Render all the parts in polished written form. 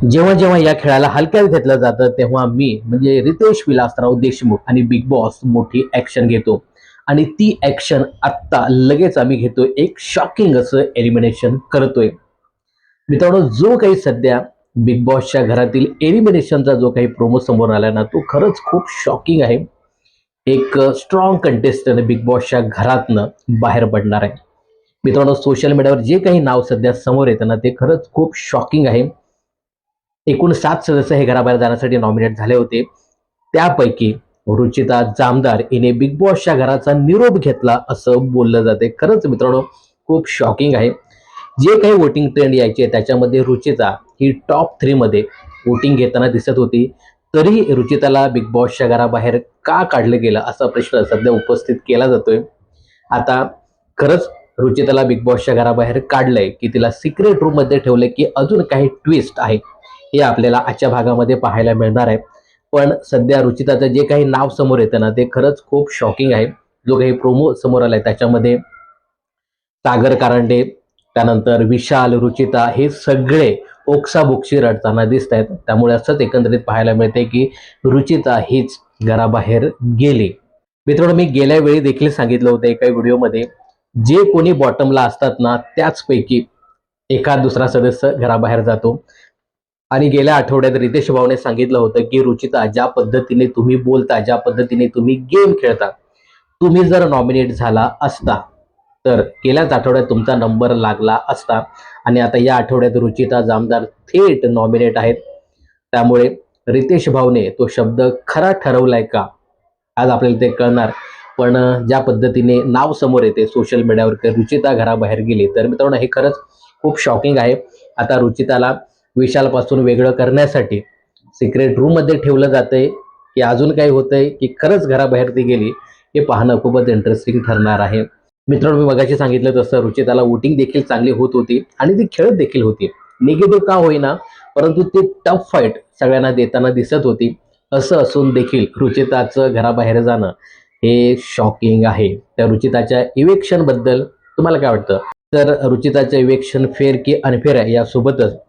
जेव्हा जेव्हा या खेळाला हलक्यात घेतलं जातं तेव्हा मी म्हणजे रितेश विलासराव देशमुख आणि बिग बॉस मोठी ऍक्शन घेतो आणि ती ऍक्शन आत्ता लगेच आम्ही घेतोय, एक शॉकिंग असं एलिमिनेशन करतोय. मित्रांनो, जो काही सध्या बिग बॉसच्या घरातील एलिमिनेशनचा जो काही प्रोमो समोर आला ना, तो खरंच खूप शॉकिंग आहे. एक स्ट्रॉंग कंटेस्टंट बिग बॉसच्या घरातनं बाहेर पडणार आहे. मित्रांनो, सोशल मीडियावर जे काही नाव सध्या समोर येतं ना, ते खरंच खूप शॉकिंग आहे. एकूण 7 सदस्य हे घराबाहेर जाण्यासाठी नॉमिनेट झाले होते. त्यापैकी रुचिता जामदार हिने बिग बॉसच्या घराचा निरोप घेतला असं बोललं जाते. खरंच मित्रांनो, खूप शॉकिंग आहे. जे काही वोटिंग ट्रेंड यायचे त्याच्यामध्ये रुचिता ही टॉप 3 मध्ये वोटिंग घेताना दिसत होती. तरी रुचिताला बिग बॉसच्या घराबाहेर का काढलं गेलं असा प्रश्न सध्या उपस्थित केला जातोय. आता खरंच रुचिताला बिग बॉसच्या घराबाहेर काढलंय की तिला सिक्रेट रूम मध्ये ठेवलंय की अजून काही ट्विस्ट आहे, हे आपल्याला आजच्या भागामध्ये पाहायला मिळणार आहे. पण सध्या रुचिताचं जे काही नाव समोर येतं ना, ते खरंच खूप शॉकिंग आहे. जो काही प्रोमो समोर आलाय त्याच्यामध्ये सागर कारंडे, त्यानंतर विशाल, रुचिता हे सगळे ओक्साबोक्शी रडताना दिसत आहेत. त्यामुळे असंच एकंदरीत पाहायला मिळते की रुचिता हीच घराबाहेर गेली. मित्रांनो, मी गेल्या वेळी देखील सांगितलं होतं एका व्हिडिओमध्ये, जे कोणी बॉटमला असतात ना त्याचपैकी एखाद दुसरा सदस्य घराबाहेर जातो. आणि गेल्या आठवड्यात रितेश भाऊने सांगितलं होतं की रुचिता, ज्या पद्धतीने तुम्ही बोलता, ज्या पद्धतीने तुम्ही गेम खेळता, तुम्ही जर नॉमिनेट झाला असता तर गेल्याच आठवड्यात तुमचा नंबर लागला असता. आणि आता या आठवड्यात रुचिता जामदार थेट नॉमिनेट आहेत. त्यामुळे रितेश भाऊने तो शब्द खरा ठरवलाय का, आज आपल्याला ते कळणार. पण ज्या पद्धतीने नाव समोर येते सोशल मीडियावर की रुचिता घराबाहेर गेली, तर मित्रांनो हे खरंच खूप शॉकिंग आहे. आता रुचिताला विशालपासून वेगळं करण्यासाठी सिक्रेट रूम मध्ये ठेवलं जातंय की अजून काही होतंय की खरंच घराबाहेर ती गेली, हे पाहणं खूपच इंटरेस्टिंग ठरणार आहे. मित्रांनो, मी मगाशी सांगितलं तसं रुचिताला वोटिंग देखील चांगली होत होती आणि ती खेळत देखील होती. निगेटिव्ह का होईना, परंतु ती टफ फाईट सगळ्यांना देताना दिसत होती. असं असून देखील रुचिताचं घराबाहेर जाणं हे शॉकिंग आहे. त्या रुचिताच्या इव्हेक्शन बद्दल तुम्हाला काय वाटतं? तर रुचिताचं इव्हेक्शन फेअर की अनफेअर आहे, यासोबतच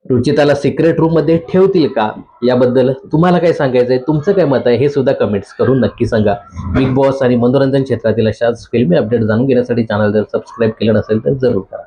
रुचिताला सिक्रेट रूम मध्ये ठेवतील का, याबद्दल तुम्हाला काय सांगायचंय, तुमचं काय मत आहे, हे सुद्धा कमेंट्स करून नक्की सांगा. बिग बॉस आणि मनोरंजन क्षेत्रातील अशाच फिल्मी अपडेट जाणून घेण्यासाठी चॅनल जर सबस्क्राईब केलं नसेल तर जरूर करा.